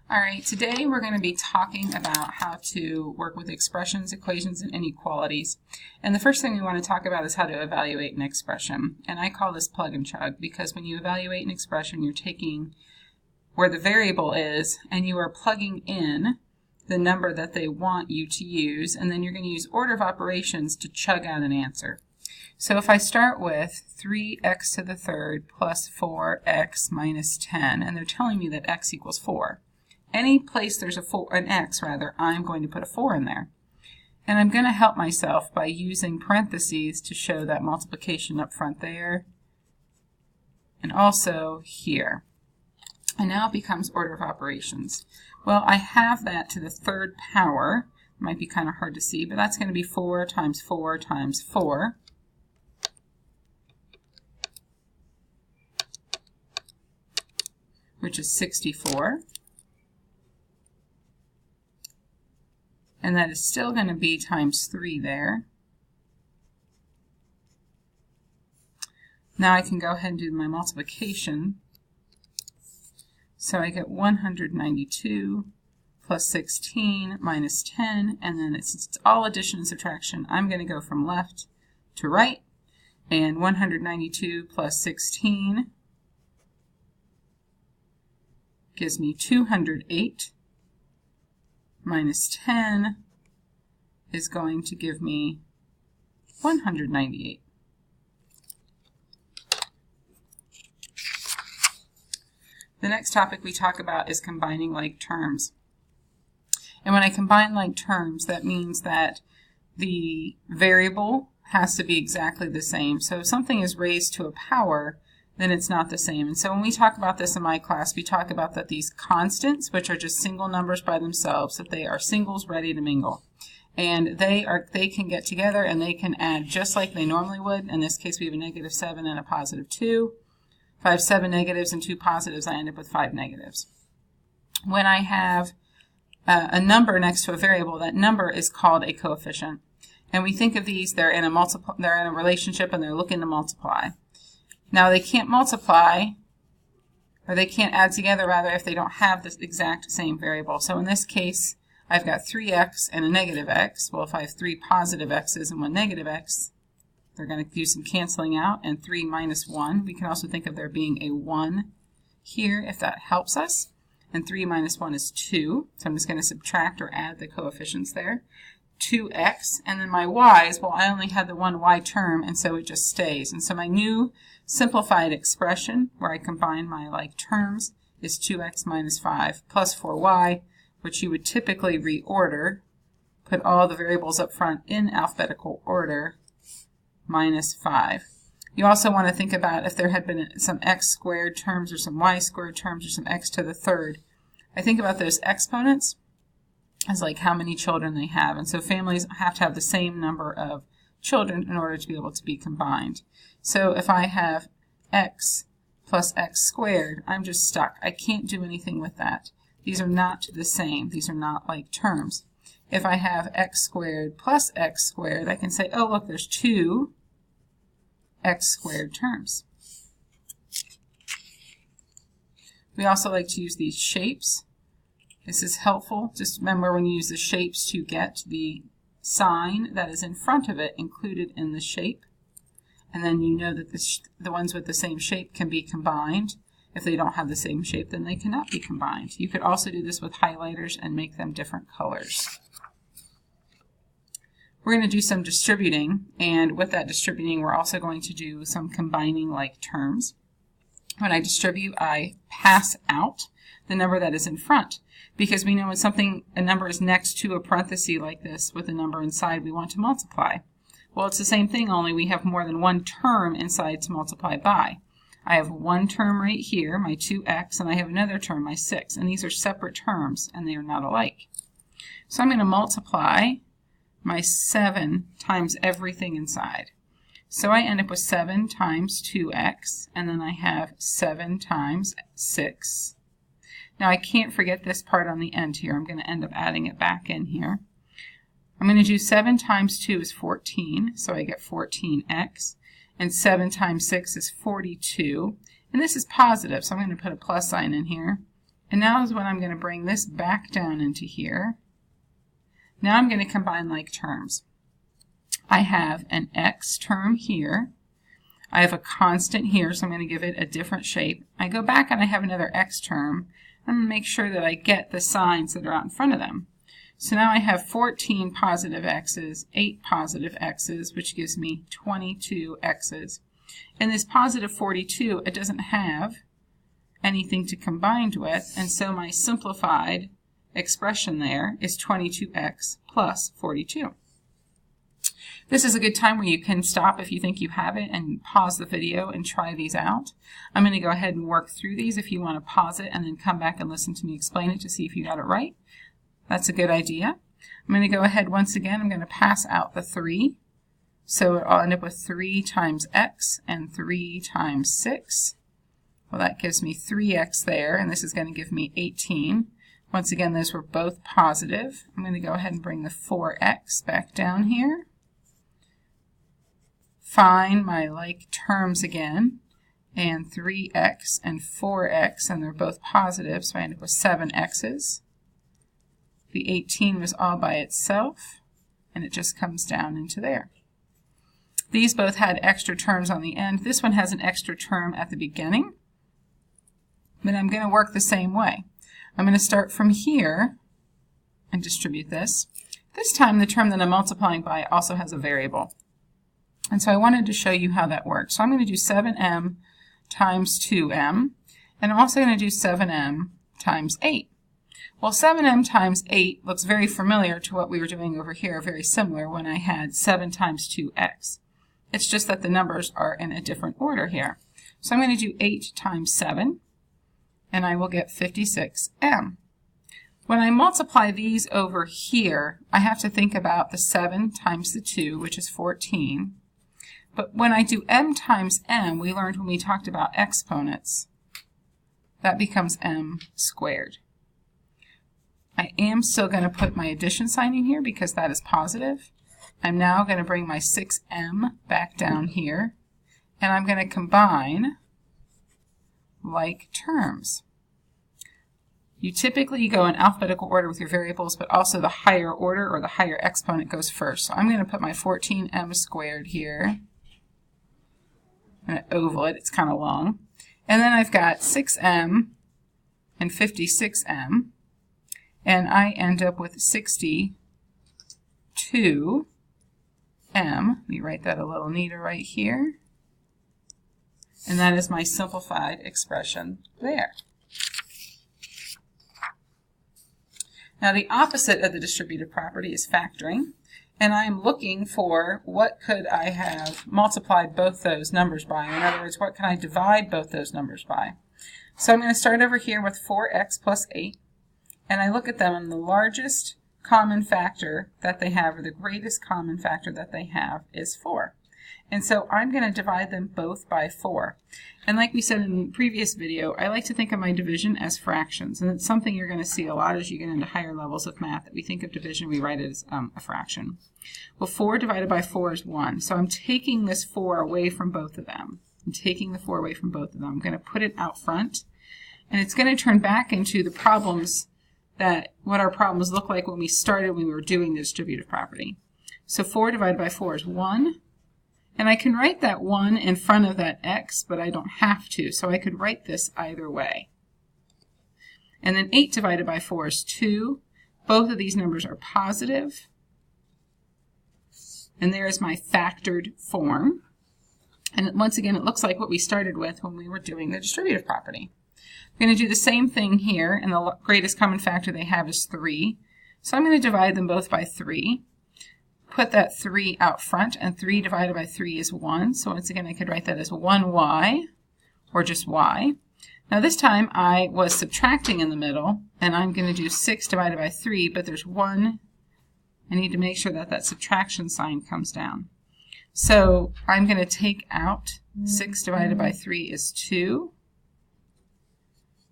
All right, today we're going to be talking about how to work with expressions, equations, and inequalities. And the first thing we want to talk about is how to evaluate an expression. And I call this plug and chug because when you evaluate an expression, you're taking where the variable is and you are plugging in the number that they want you to use, and then you're going to use order of operations to chug out an answer. So if I start with 3x to the third plus 4x minus 10, and they're telling me that x equals 4. Any place there's an x, I'm going to put a 4 in there. And I'm going to help myself by using parentheses to show that multiplication up front there and also here. And now it becomes order of operations. Well, I have that to the third power. It might be kind of hard to see, but that's going to be 4 times 4 times 4. Which is 64. And that is still going to be times 3 there. Now I can go ahead and do my multiplication. So I get 192 plus 16 minus 10, and then it's all addition and subtraction. I'm going to go from left to right, and 192 plus 16 gives me 208. Minus 10 is going to give me 198. The next topic we talk about is combining like terms. And when I combine like terms, that means that the variable has to be exactly the same. So if something is raised to a power, then it's not the same. And so when we talk about this in my class, we talk about that these constants, which are just single numbers by themselves, that they are singles ready to mingle. And they can get together and they can add just like they normally would. In this case, we have a negative 7 and a positive 2. If I have 7 negatives and 2 positives, I end up with 5 negatives. When I have a number next to a variable, that number is called a coefficient. And we think of these, they're in a relationship and they're looking to multiply. Now they can't multiply, or they can't add together rather, if they don't have this exact same variable. So in this case, I've got 3x and a negative x. Well, if I have 3 positive x's and 1 negative x, they're going to do some canceling out, and 3 minus 1. We can also think of there being a 1 here if that helps us. And 3 minus 1 is 2. So I'm just going to subtract or add the coefficients there. 2x, and then my y's, well, I only had the one y term, and so it just stays. And so my new simplified expression, where I combine my like terms, is 2x minus 5 plus 4y, which you would typically reorder, put all the variables up front in alphabetical order, minus 5. You also want to think about if there had been some x squared terms or some y squared terms or some x to the third. I think about those exponents as like how many children they have. And so families have to have the same number of children in order to be able to be combined. So if I have x plus x squared, I'm just stuck. I can't do anything with that. These are not the same. These are not like terms. If I have x squared plus x squared, I can say, oh, look, there's 2 x squared terms. We also like to use these shapes. This is helpful. Just remember when you use the shapes to get the sign that is in front of it included in the shape. And then you know that the ones with the same shape can be combined. If they don't have the same shape, then they cannot be combined. You could also do this with highlighters and make them different colors. We're going to do some distributing, and with that distributing, we're also going to do some combining like terms. When I distribute, I pass out the number that is in front, because we know when a number is next to a parenthesis like this with a number inside, we want to multiply. Well, it's the same thing, only we have more than one term inside to multiply by. I have one term right here, my 2x, and I have another term, my 6, and these are separate terms, and they are not alike. So I'm going to multiply my 7 times everything inside. So I end up with 7 times 2x, and then I have 7 times 6. Now I can't forget this part on the end here. I'm going to end up adding it back in here. I'm going to do 7 times 2 is 14, so I get 14x. And 7 times 6 is 42. And this is positive, so I'm going to put a plus sign in here. And now is when I'm going to bring this back down into here. Now I'm going to combine like terms. I have an x term here. I have a constant here, so I'm going to give it a different shape. I go back and I have another x term. I'm going to make sure that I get the signs that are out in front of them. So now I have 14 positive x's, 8 positive x's, which gives me 22 x's. And this positive 42, it doesn't have anything to combine with, and so my simplified expression there is 22x plus 42. This is a good time where you can stop if you think you have it and pause the video and try these out. I'm going to go ahead and work through these if you want to pause it and then come back and listen to me explain it to see if you got it right. That's a good idea. I'm going to go ahead once again. I'm going to pass out the 3. So I'll end up with 3 times x and 3 times 6. Well, that gives me 3x there, and this is going to give me 18. Once again, those were both positive. I'm going to go ahead and bring the 4x back down here. Find my like terms again, and 3x and 4x, and they're both positive, so I end up with 7 x's. The 18 was all by itself, and it just comes down into there. These both had extra terms on the end. This one has an extra term at the beginning, but I'm going to work the same way. I'm going to start from here and distribute this. This time the term that I'm multiplying by also has a variable. And so I wanted to show you how that works. So I'm going to do 7m times 2m, and I'm also going to do 7m times 8. Well, 7m times 8 looks very familiar to what we were doing over here, very similar when I had 7 times 2x. It's just that the numbers are in a different order here. So I'm going to do 8 times 7, and I will get 56m. When I multiply these over here, I have to think about the 7 times the 2, which is 14. But when I do m times m, we learned when we talked about exponents, that becomes m squared. I am still going to put my addition sign in here because that is positive. I'm now going to bring my 6m back down here, and I'm going to combine like terms. You typically go in alphabetical order with your variables, but also the higher order or the higher exponent goes first. So I'm going to put my 14m squared here. I'm going to oval it, it's kind of long. And then I've got 6m and 56m, and I end up with 62m. Let me write that a little neater right here. And that is my simplified expression there. Now the opposite of the distributive property is factoring, and I'm looking for what could I have multiplied both those numbers by. In other words, what can I divide both those numbers by? So I'm going to start over here with 4x plus 8, and I look at them, and the largest common factor that they have, or the greatest common factor that they have, is 4. And so I'm going to divide them both by 4. And like we said in the previous video, I like to think of my division as fractions. And it's something you're going to see a lot as you get into higher levels of math, that we think of division, we write it as a fraction. Well, 4 divided by 4 is 1. So I'm taking this 4 away from both of them. I'm taking the 4 away from both of them. I'm going to put it out front. And it's going to turn back into the problems what our problems look like when we started when we were doing the distributive property. So 4 divided by 4 is 1. And I can write that 1 in front of that x, but I don't have to, so I could write this either way. And then 8 divided by 4 is 2. Both of these numbers are positive. And there's my factored form. And once again, it looks like what we started with when we were doing the distributive property. I'm going to do the same thing here, and the greatest common factor they have is 3. So I'm going to divide them both by 3. Put that 3 out front, and 3 divided by 3 is 1. So once again, I could write that as 1y, or just y. Now this time I was subtracting in the middle, and I'm going to do 6 divided by 3, but there's 1. I need to make sure that that subtraction sign comes down. So I'm going to take out 6 divided by 3 is 2.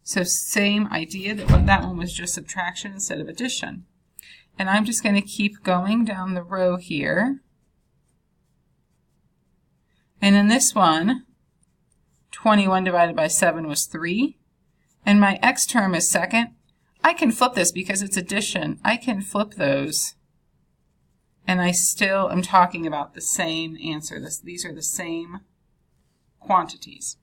So same idea, that one was just subtraction instead of addition. And I'm just going to keep going down the row here. And in this one, 21 divided by 7 was 3. and my x term is second, I can flip this because it's addition. I can flip those, and I still am talking about the same answer. These are the same quantities.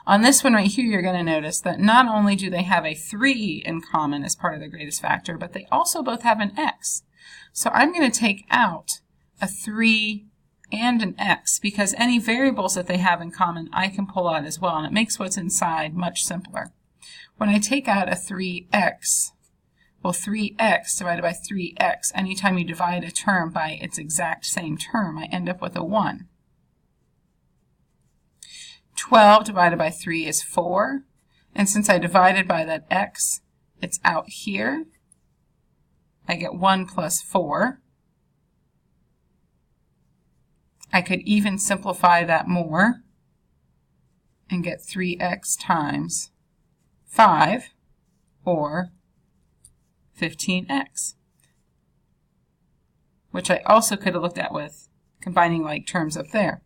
On this one right here, you're going to notice that not only do they have a 3 in common as part of their greatest factor, but they also both have an x. So I'm going to take out a 3 and an x, because any variables that they have in common I can pull out as well, and it makes what's inside much simpler. When I take out a 3x, well, 3x divided by 3x, anytime you divide a term by its exact same term, I end up with a 1. 12 divided by 3 is 4, and since I divided by that x, it's out here. I get 1 plus 4. I could even simplify that more and get 3x times 5, or 15x, which I also could have looked at with combining like terms up there.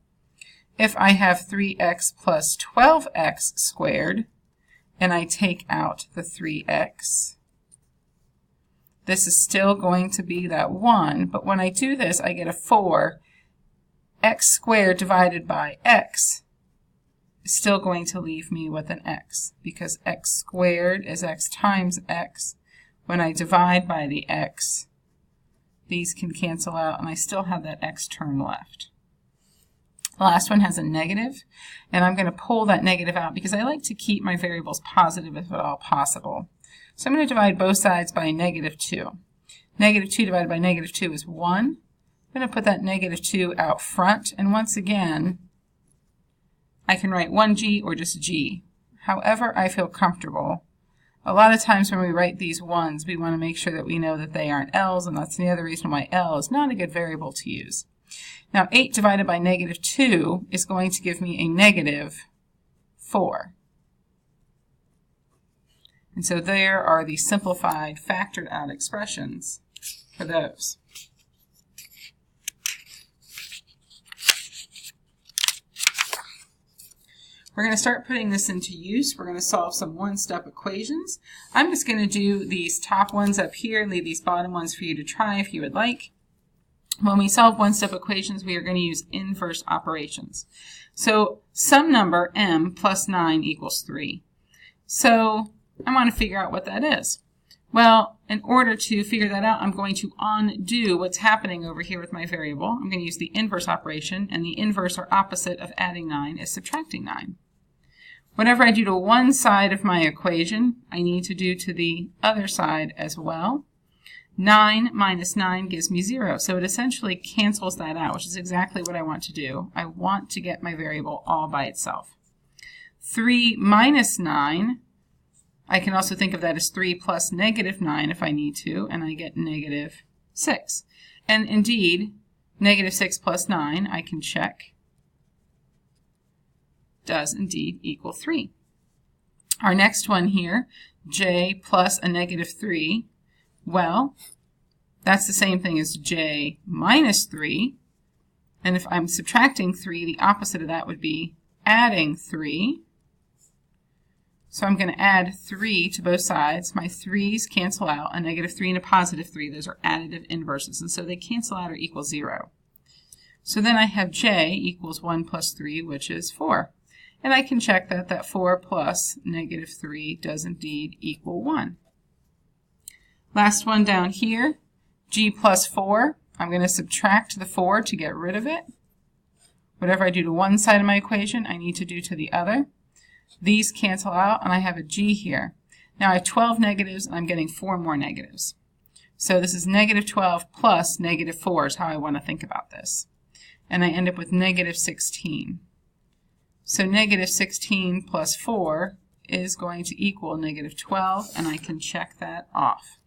If I have 3x plus 12x squared, and I take out the 3x, this is still going to be that 1, but when I do this, I get a 4. X squared divided by x is still going to leave me with an x, because x squared is x times x. When I divide by the x, these can cancel out, and I still have that x term left. The last one has a negative, and I'm going to pull that negative out because I like to keep my variables positive if at all possible. So I'm going to divide both sides by negative 2. Negative 2 divided by negative 2 is 1. I'm going to put that negative 2 out front, and once again, I can write 1g or just g, however I feel comfortable. A lot of times when we write these 1s, we want to make sure that we know that they aren't l's, and that's the other reason why l is not a good variable to use. Now 8 divided by negative 2 is going to give me a negative 4. And so there are the simplified factored out expressions for those. We're going to start putting this into use. We're going to solve some one-step equations. I'm just going to do these top ones up here, leave these bottom ones for you to try if you would like. When we solve one-step equations, we are going to use inverse operations. So some number, m, plus 9 equals 3. So I want to figure out what that is. Well, in order to figure that out, I'm going to undo what's happening over here with my variable. I'm going to use the inverse operation, and the inverse or opposite of adding 9 is subtracting 9. Whatever I do to one side of my equation, I need to do to the other side as well. 9 minus 9 gives me 0, so it essentially cancels that out, which is exactly what I want to do. I want to get my variable all by itself. 3 minus 9, I can also think of that as 3 plus negative 9 if I need to, and I get negative 6. And indeed, negative 6 plus 9, I can check, does indeed equal 3. Our next one here, j plus a negative 3, well, that's the same thing as j minus 3, and if I'm subtracting 3, the opposite of that would be adding 3. So I'm going to add 3 to both sides. My 3's cancel out, a negative 3 and a positive 3. Those are additive inverses, and so they cancel out or equal 0. So then I have j equals 1 plus 3, which is 4. And I can check that that 4 plus negative 3 does indeed equal 1. Last one down here, g plus 4. I'm going to subtract the 4 to get rid of it. Whatever I do to one side of my equation, I need to do to the other. These cancel out, and I have a g here. Now I have 12 negatives, and I'm getting 4 more negatives. So this is negative 12 plus negative 4 is how I want to think about this. And I end up with negative 16. So negative 16 plus 4 is going to equal negative 12, and I can check that off.